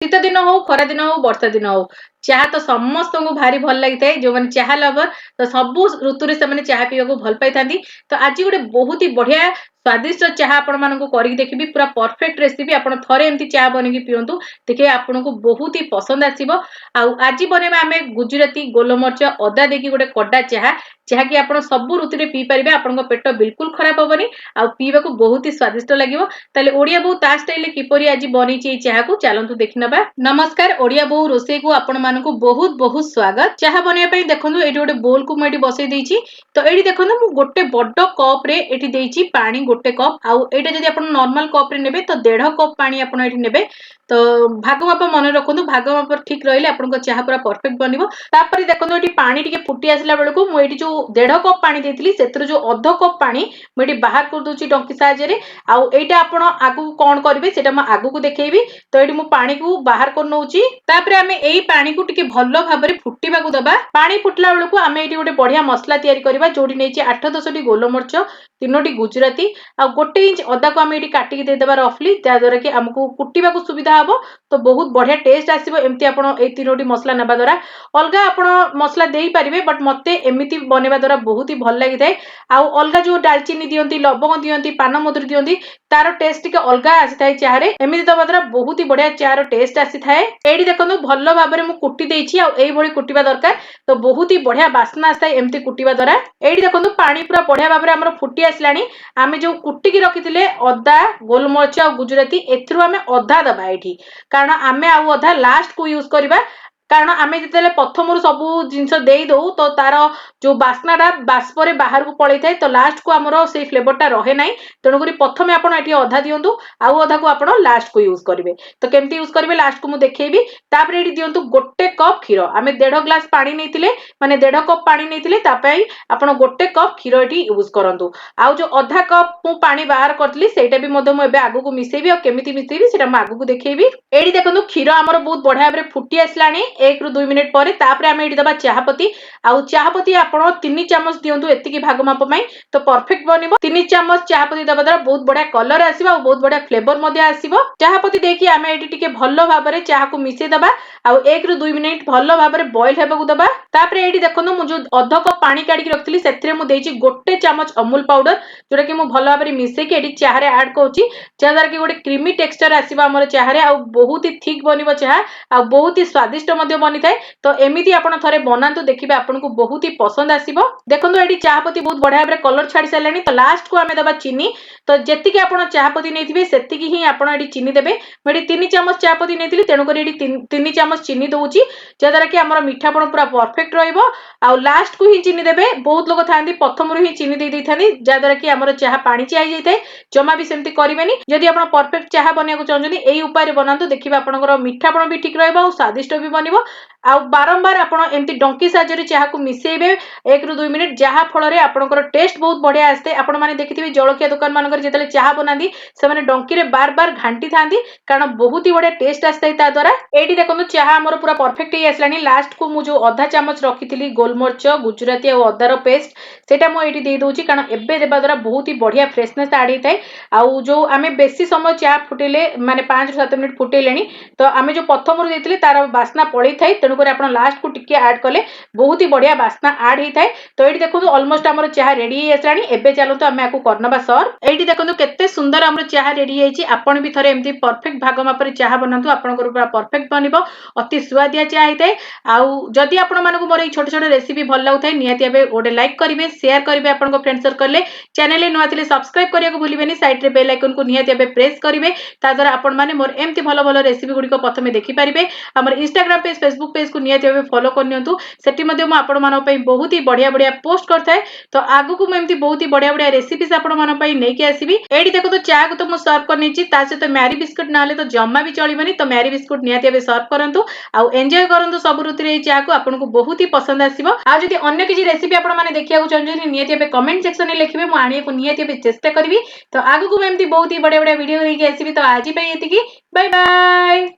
शीत दिन हो खरा दिन हो वर्षा दिन हो चाह तो समस्त को भारी भल लगी जो मैंने चाह लवर तो सबू ऋतु से चाह पीवा भल पाई था। तो आज गोटे बहुत ही बढ़िया स्वादिष्ट चाह आपको देखिए पूरा परफेक्ट रेसिपी आप थे एमती चाह बनई पिंतु देखिए आपको बहुत ही पसंद आसो। आज बनवा आम गुजराती गोलमरिच अदा देखिए गोटे कड़ा चाह जहाँकि आप सब ऋतु में पी पारे आपन पेट बिल्कुल खराब हेनी पीवा को बहुत ही स्वादिष्ट लगे। ओडिया बो ता स्टाइल किपरि आज बनी चाह को चलतु देखना। नमस्कार ओडिया बो रोसे को आपण मानकु बहुत बहुत स्वागत। चाह बनवाई देखो ये गोटे बोल को मुझे बसई देछि। तो ये देखो मु गोटे बड़ कप रे एठी देछि पानी गोटे कप आउ एटा जदि आपण नॉर्मल कप रे नेबे तो 1.5 कप पानी आपण एठी नेबे। तो भाग माप मन रखु भाग माप ठीक रहिले आपन चाह पूरा परफेक्ट बनिवो। तापर देखो ये पानी टिके फुटी आसला बेलू मुझे जो 1.5 कप पानी देथिली सेतिर जो अध कप पानी मुझे बाहर कर दूची डंकी साहाय्य आउ एटा आपण आगु कोन करबे सेटा म आगु को देखेबी। तो ये पानी को बाहर कर नौची तापर आमे एई पानी को टिके भलो भाबरे फुटीबा को दबा। पानी फुटला बेलू आमे एटी गोटे बढ़िया मसला तैयारी करबा जोडी नेची 8-10 टी गोलमरिच 3टी गुजराती आ 1 इंच अदा को आमे एटी काटिकी दे देबा रफली जा द्वारा कि हमकु कुटीबा को सुविधा हबो। तो बहुत बढ़िया टेस्ट आसीबो एमती आपण ए 3टी मसला नेबा द्वारा अलगा आपण मसला देई परिबे बट मते एमिति बनेबा द्वारा बहुत ही भल लागि थाए। आ अलगा जो दालचीनी दियंती लवंग दियंती पान मधुरी दियंती तार टेस्ट टिके अलगा आसी थाए चाह रे एमिति दबा द्वारा बहुत ही बढ़िया चाह रो टेस्ट आसी थाए। एडी देखंतु भलो भाबरे मु कुटी देछि आ एई भली कुटीबा दरकार तो बहुत ही बढ़िया बास्ना आसी एमती कुटीबा द्वारा। एडी देखंतु पानी पूरा बढ़िया भाबरे हमर फुटी आसलानी आमे जो कुटी की रखिथिले अदा गोलमरिच आ गुजराती एथरु आमे अधा दबा एठी कारण आमे आ अधा लास्ट को यूज करबा कारण आमे जतेले प्रथम सब जिंस देई दो तो तार जो बास्नाटा बाष्परे बाहर को पड़े थाए तो लास्ट को हमरो से फ्लेवरटा रहे नाही। तेणुकरी प्रथमे आपण एठी अधा दियंतु आउ अधा को आपण लास्ट को यूज करिवे। तो केमती यूज करिवे लास्ट को मु देखेबी। तापर एठी दियंतु गोटे कप खीर आमे 1.5 ग्लास पानी नेतिले माने 1.5 कप पानी नेतिले तापई आपण गोटे कप खीर एठी यूज करंतु। आउ जो अधा कप मु पानी बाहर करतली सेटा भी मधे मु एबे आगु को मिसेबी और केमिति मिसेबी सेटा मु आगु को देखेबी। एठी देखंतु खीर हमर बहुत बढ़िया भाबरे फुटी आसलानी 1 ରୁ 2 मिनिट पर तापर आमे एठी दबा चाहपत्ती आउ चाहपत्ती आपण 3 चम्मच दियंतु एतिकी भाग माप पई तो परफेक्ट बनिबो। 3 चम्मच चाहपत्ती दबा द्वारा बहुत बढ़िया कलर आसीबो और बहुत बढ़िया फ्लेवर मध्ये आसीबो। चाहपत्ती देकी आमे एठी टिके भलो भाबरे चाह को मिसे दबा आउ 1 ରୁ 2 मिनिट भलो भाबरे बॉईल हेबाकू दबा। तापर एठी देखंतु मु जो अध कप पानी काडी की रखथिली सेथिरे मु देछि गोटे चम्मच अमूल पाउडर जोटा कि मु भलो भाबरे मिसे के एठी चाह रे ऐड करछि जा द्वारा कि गोटे क्रीमी टेक्सचर आसीबो हमर चाह रे आउ बहुत ही थिक बनिबो चाह आ बहुत ही स्वादिष्ट मध्ये बनि थाए। तो एमिति आपण थरे बनांतु देखिबे आपनको बहुत ही पसंद आसीबो। देखंतु एठी चाहपत्ती बहुत बढ़िया भाबरे कलर छाडी सारलानी तो लास्ट को आमे दबा चीनी तो जेतिकी आपण चाहपत्ती नेथिबे सेतिकी ही आपण एठी चीनी देबे। म एठी 3 चम्मच चाहपत्ती नेथिली तेणु करी एठी 3 चम्मच चीनी दउची जा द्वारा कि हमर मीठापण पूरा परफेक्ट रहइबो। आ लास्ट को ही चीनी देबे बहुत लोक थांदी प्रथम रु ही चीनी दे दैथानी जा द्वारा कि हमर चाह पानी चिया जाई थाए जमा भी सेमती करिवेनी। जदि आपण परफेक्ट चाह बनिया को चाहछनी एई उपाय रे बनांतु देखिबे आपनकर मीठापण भी ठीक रहइबो और स्वादिष्ट भी बनिबो। आ बारंबार आपण एमती डंकी साहाय्य चाह को मिसेबे 1 ରୁ 2 मिनिट जहा फल रे आपनकर टेस्ट बहुत बढ़िया आस्ते। आपण माने देखिथिबे जळखिया दुकान मानकर जेतले चाह बनांदी से माने डंकी रे बार बार घांटी थांदी कारण बहुत ही बढ़िया टेस्ट आस्ते ता द्वारा। एठी देखंतु चाह हमर पूरा परफेक्ट ही आसलानी लास्ट को मु जो आधा चम्मच रखिथिली गोलमरिच गुजराती और अदार पेस्ट सेटा मु एठी दे दोची कारण एबे देबा द्वारा बहुत ही बढ़िया फ्रेशनेस आडी थाए। आउ जो आमे बेसी समय चाह फुटेले माने 5 ରୁ 7 मिनिट फुटेलेनी तो आमे जो प्रथम रु देथिले तार बास्ना पळी थाए तेणु कर आपण लास्ट को टिके ऐड कले बहुत ही बढ़िया बास्ना ऐड ही थाए। तो एठी देखंतु ऑलमोस्ट हमर चाह रेडी ही आसलानी एबे चलंतु आमे आकु करनबा सर्व। एठी देखंतु केते सुंदर हमर चाह रेडी हेची आपण भी थरे एमती परफेक्ट भाग मापर चाह बनांतु आपनकर पूरा परफेक्ट बनिबो अति स्वादिया चाह हिताए। आउ जदि आपण मानको मोर ए छोट छोट रेसिपी भल लागुथाय नियाती एबे ओडे लाइक करिवे शेयर करिवे आपनको फ्रेंड सर्कल ले चैनल ले नुआ थिले सब्सक्राइब करिया को भूलिबेनी साइड रे बेल आइकन को नियाती एबे प्रेस करिवे ता द्वारा आपण माने मोर एमती भलो भलो रेसिपी गुडी को प्रथमे देखि परिबे। हमर इंस्टाग्राम पेज फेसबुक पेज को नियाती एबे फॉलो करनियंतु सेठी मध्ये म आपण मानो पई बहुत ही बढ़िया बढ़िया पोस्ट करथाय। तो आगु को म एमती बहुत ही बढ़िया बढ़िया रेसिपीज आपण मानो पई नै के आसीबी। एठी देखो तो चाह को तो म सर्व करनेची ता से तो मैरी बिस्कुट नाले तो जम्मा भी चलिबनी तो मैरी बिस्कुट नियाती एबे सर्व करंतु आउ एन्जॉय करंतु सब ऋतु रे चाह को आपनको बहुत ही पसंद आसीबो। आ जदि अन्य किछि रेसिपी आपण माने देखिया को चाहछन नियाती एबे कमेंट सेक्शन में लिखिबे म आनिया को नियाती एबे चेष्टा करबी। तो आगु को म एमती बहुत ही बढ़िया बढ़िया वीडियो लेके आसीबी। तो आजि पई एतिकी बाय बाय।